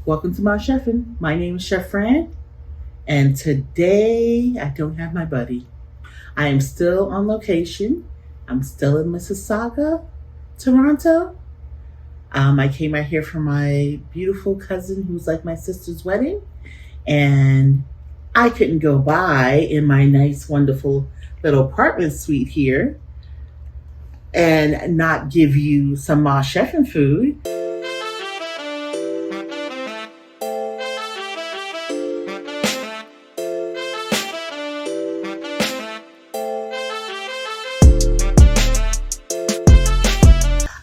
Welcome to my chefing. My name is Chef Fran, and today I don't have my buddy. I am still on location. I'm still in Mississauga, Toronto. I came out here for my beautiful cousin who's like my sister's wedding, and I couldn't go by in my nice, wonderful little apartment suite here and not give you some Ma chefing food.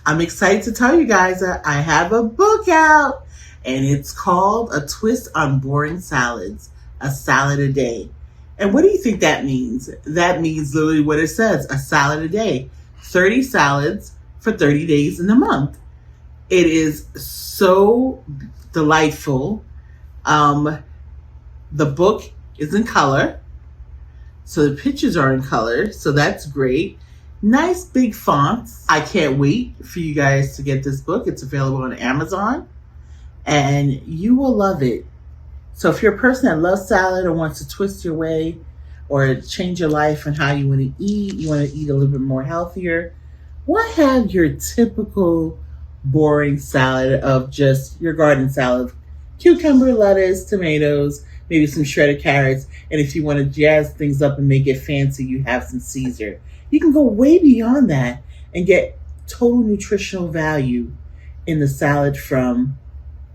I'm excited to tell you guys that I have a book out, and it's called A Twist on Boring Salads, a salad a day. And what do you think that means? That means literally what it says, a salad a day. 30 salads for 30 days in a month. It is so delightful. The book is in color, so the pictures are in color, so that's great. Nice big fonts. I can't wait for you guys to get this book. It's available on Amazon, and you will love it. So if you're a person that loves salad or wants to twist your way or change your life and how you want to eat, you want to eat a little bit more healthier, why have your typical boring salad of just your garden salad? Cucumber, lettuce, tomatoes, maybe some shredded carrots, and if you want to jazz things up and make it fancy, you have some Caesar. You can go way beyond that and get total nutritional value in the salad from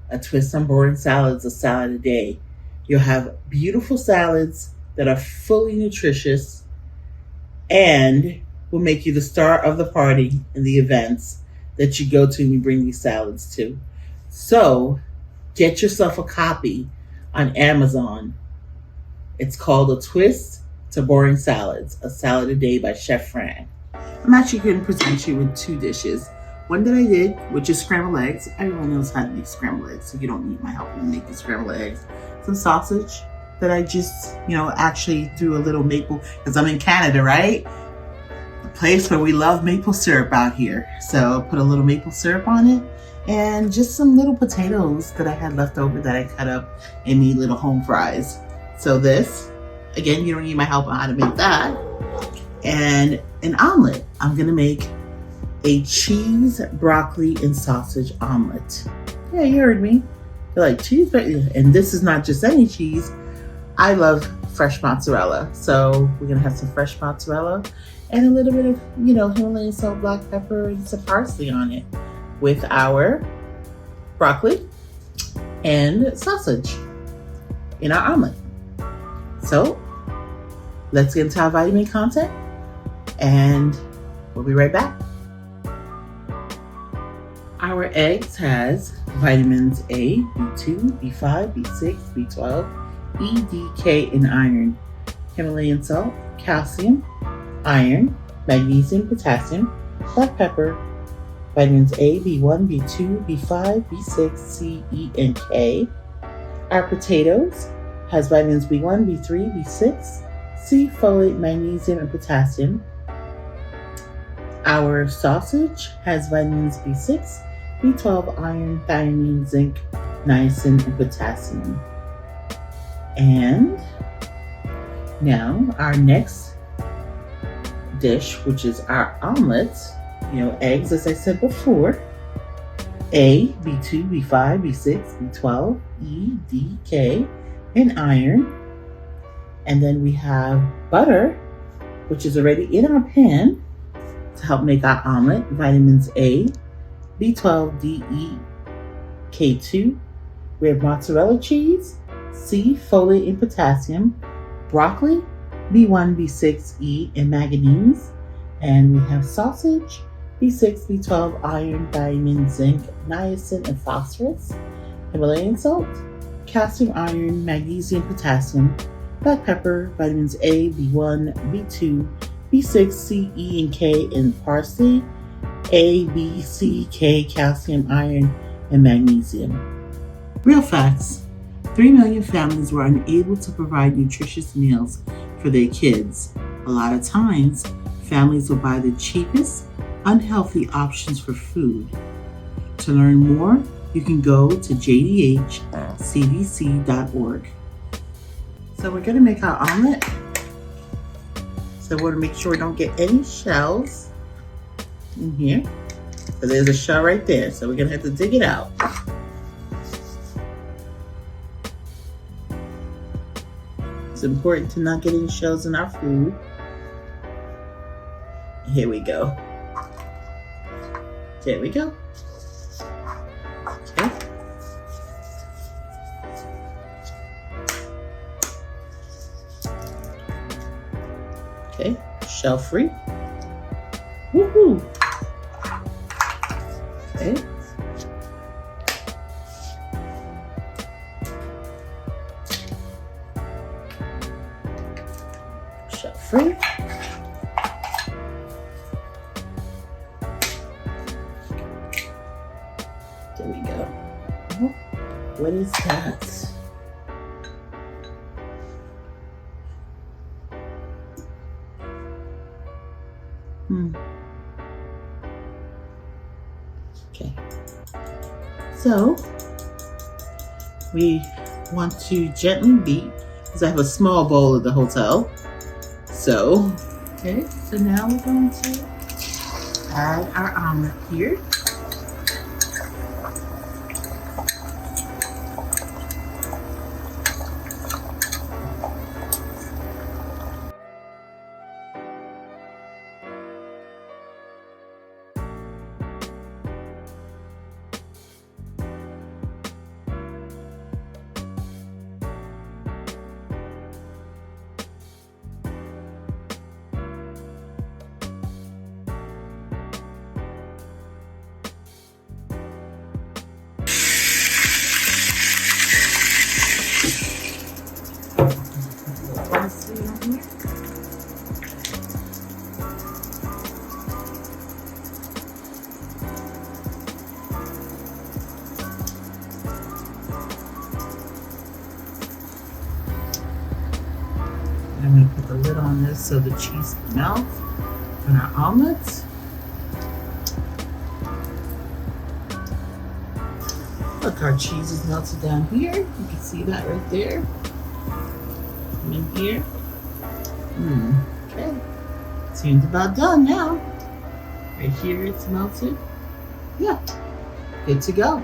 A Twist on Boring Salads, a salad a day. You'll have beautiful salads that are fully nutritious and will make you the star of the party in the events that you go to and you bring these salads to. So get yourself a copy on Amazon. It's called A Twist to Boring Salads, a salad a day by Chef Fran. I'm actually going to present you with two dishes. One that I did, which is scrambled eggs. Everyone knows how to make scrambled eggs, so you don't need my help in making scrambled eggs. Some sausage that I just, actually threw a little maple, because I'm in Canada, right? A place where we love maple syrup out here. So put a little maple syrup on it, and just some little potatoes that I had left over that I cut up and made little home fries. So this, again, you don't need my help on how to make that. And an omelet. I'm gonna make a cheese, broccoli, and sausage omelet. Yeah, you heard me. You're like, cheese, and this is not just any cheese. I love fresh mozzarella. So we're gonna have some fresh mozzarella and a little bit of, Himalayan salt, black pepper, and some parsley on it with our broccoli and sausage in our omelet. So let's get into our vitamin content, and we'll be right back. Our eggs has vitamins A, B2, B5, B6, B12, E, D, K, and iron. Himalayan salt, calcium, iron, magnesium, potassium, black pepper, vitamins A, B1, B2, B5, B6, C, E, and K. Our potatoes has vitamins B1, B3, B6, C, folate, magnesium, and potassium. Our sausage has vitamins B6, B12, iron, thiamine, zinc, niacin, and potassium. And now our next dish, which is our omelet, eggs, as I said before, A, B2, B5, B6, B12, E, D, K, and iron. And then we have butter, which is already in our pan to help make our omelet. Vitamins A, B12, D, E, K2. We have mozzarella cheese, C, folate, and potassium. Broccoli, B1, B6, E, and manganese. And we have sausage, B6, B12, iron, thiamine, zinc, niacin, and phosphorus. Himalayan salt, calcium, iron, magnesium, potassium, black pepper, vitamins A, B1, B2, B6, C, E, and K, and parsley, A, B, C, K, calcium, iron, and magnesium. Real facts. 3 million families were unable to provide nutritious meals for their kids. A lot of times, families will buy the cheapest, unhealthy options for food. To learn more, you can go to jdhcdc.org. So we're going to make our omelet. So we want to make sure we don't get any shells in here. So there's a shell right there. So we're going to have to dig it out. It's important to not get any shells in our food. Here we go. There we go. Okay. Okay, shell free. Woohoo! Okay. Shell free. There we go. What is that? Okay. So we want to gently beat, because I have a small bowl at the hotel. So, okay, so now we're going to add our omelet here. I'm going to put the lid on this so the cheese can melt on our omelets. Look, our cheese is melted down here. You can see that right there. And in here. Okay. Seems about done now. Right here it's melted. Yeah. Good to go.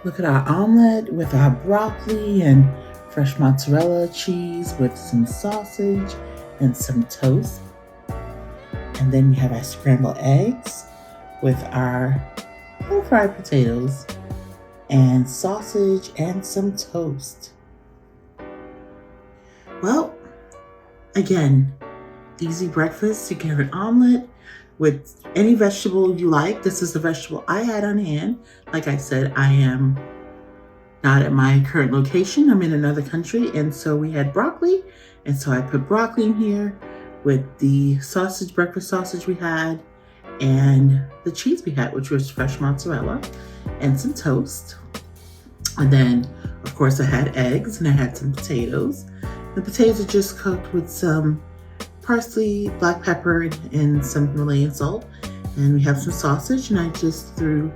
Look at our omelet with our broccoli and fresh mozzarella cheese with some sausage and some toast. And then we have our scrambled eggs with our fried potatoes and sausage and some toast. Well, again, easy breakfast. You can have an omelet with any vegetable you like. This is the vegetable I had on hand. Like I said, I am not at my current location. I'm in another country. And so we had broccoli. And so I put broccoli in here with the sausage, breakfast sausage we had, and the cheese we had, which was fresh mozzarella, and some toast. And then, of course, I had eggs and I had some potatoes. The potatoes are just cooked with some parsley, black pepper, and some Himalayan salt. And we have some sausage, and I just threw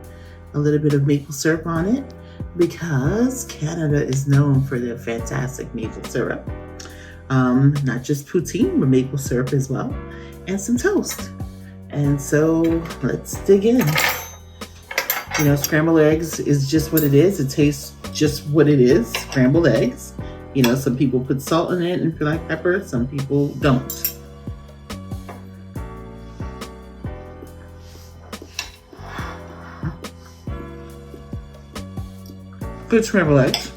a little bit of maple syrup on it because Canada is known for their fantastic maple syrup. Not just poutine, but maple syrup as well, and some toast. And so let's dig in. You know, scrambled eggs is just what it is. It tastes just what it is, scrambled eggs. You know, some people put salt in it and black pepper, some people don't. Good scrambled eggs.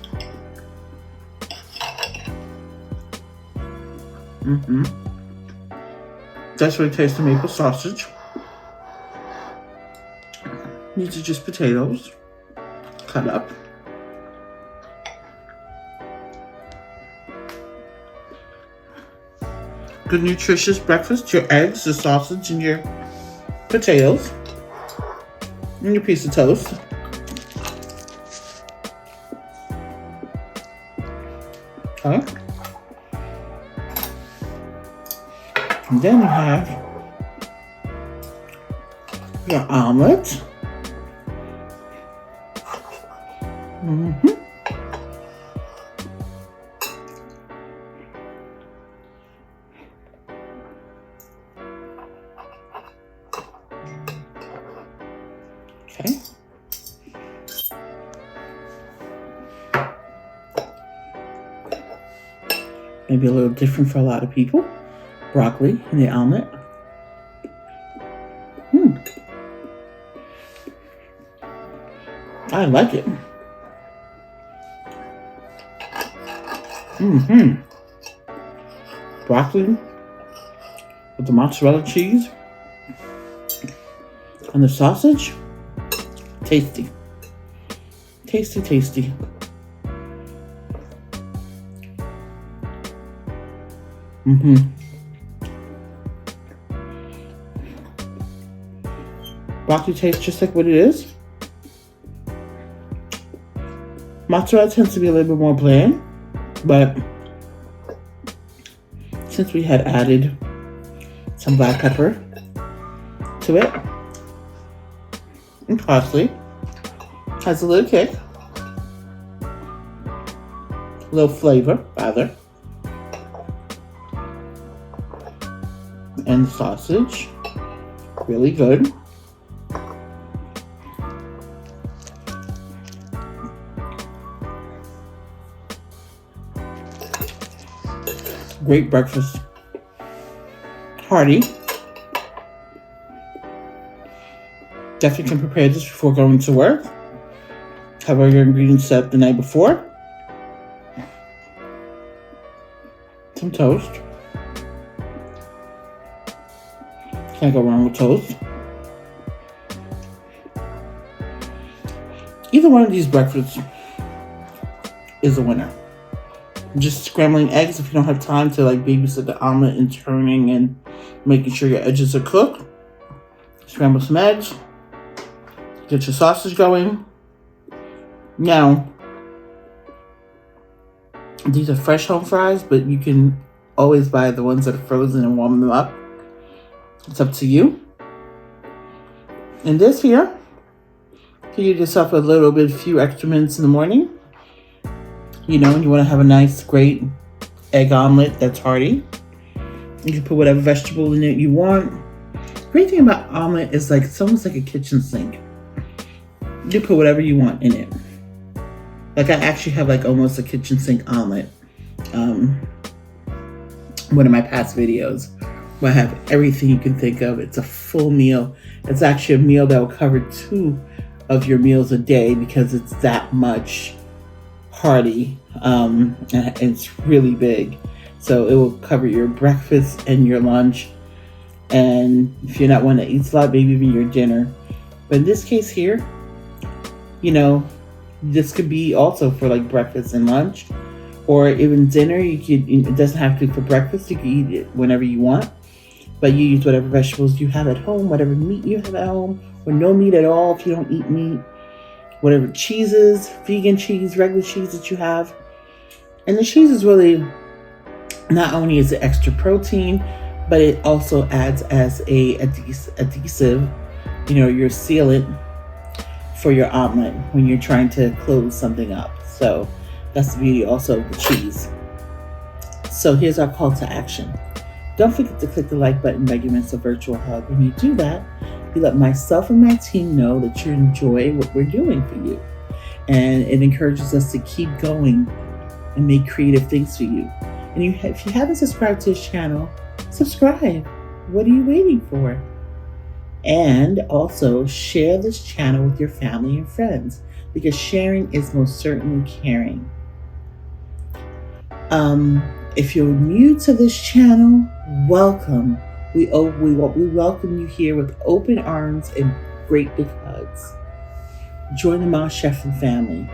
That's what it tastes of maple sausage. These are just potatoes cut up. Good nutritious breakfast. Your eggs, the sausage, and your potatoes. And your piece of toast. Okay. And then we have Your omelet. Mm-hmm. Okay. Maybe a little different for a lot of people. Broccoli in the omelet. I like it. Broccoli with the mozzarella cheese and the sausage. Tasty. Tasty, tasty. Broccoli tastes just like what it is. Mozzarella tends to be a little bit more bland, but since we had added some black pepper to it and parsley, has a little kick, a little flavor rather, and the sausage, really good. Great breakfast. Hearty. Definitely can prepare this before going to work. Have all your ingredients set up the night before. Some toast. Can't go wrong with toast. Either one of these breakfasts is a winner. Just scrambling eggs if you don't have time to like babysit the omelet and turning and making sure your edges are cooked. Scramble some eggs. Get your sausage going. Now, these are fresh home fries, but you can always buy the ones that are frozen and warm them up. It's up to you. And this here, you give yourself a few extra minutes in the morning. You know, you want to have a nice, great egg omelet that's hearty. You can put whatever vegetable in it you want. Great thing about omelet is like it's almost like a kitchen sink. You put whatever you want in it. Like I actually have like almost a kitchen sink omelet. One of my past videos where I have everything you can think of. It's a full meal. It's actually a meal that will cover 2 of your meals a day because it's that much hearty, and it's really big, so it will cover your breakfast and your lunch, and if you're not one that eats a lot, maybe even your dinner. But in this case here, you know, this could be also for like breakfast and lunch, or even dinner. It doesn't have to be for breakfast. You can eat it whenever you want, but you use whatever vegetables you have at home, whatever meat you have at home, or no meat at all if you don't eat meat. Whatever cheeses, vegan cheese, regular cheese that you have. And the cheese is really, not only is it extra protein, but it also adds as a adhesive, you know, your sealant for your omelet when you're trying to close something up. So that's the beauty also of the cheese. So here's our call to action. Don't forget to click the like button by giving us a virtual hug. When you do that, you let myself and my team know that you enjoy what we're doing for you. And it encourages us to keep going and make creative things for you. And if you haven't subscribed to this channel, subscribe. What are you waiting for? And also share this channel with your family and friends, because sharing is most certainly caring. If you're new to this channel, welcome. We welcome you here with open arms and great big hugs. Join the Mom Chef and family.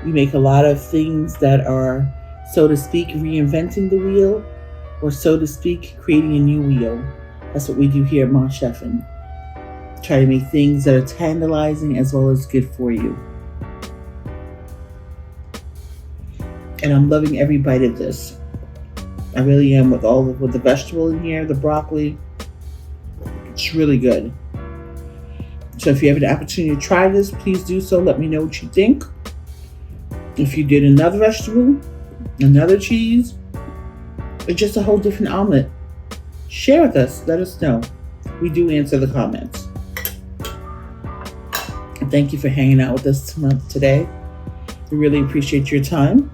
We make a lot of things that are, so to speak, reinventing the wheel, or so to speak, creating a new wheel. That's what we do here at Mom Chef, and try to make things that are tantalizing as well as good for you. And I'm loving every bite of this. I really am, with the vegetable in here, the broccoli, It's really good. So if you have an opportunity to try this, please do so. Let me know what you think. If you did another vegetable, another cheese, or just a whole different omelet, share with us. Let us know. We do answer the comments. And thank you for hanging out with us today. We really appreciate your time.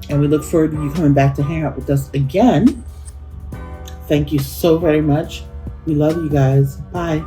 And we look forward to you coming back to hang out with us again. Thank you so very much. We love you guys. Bye.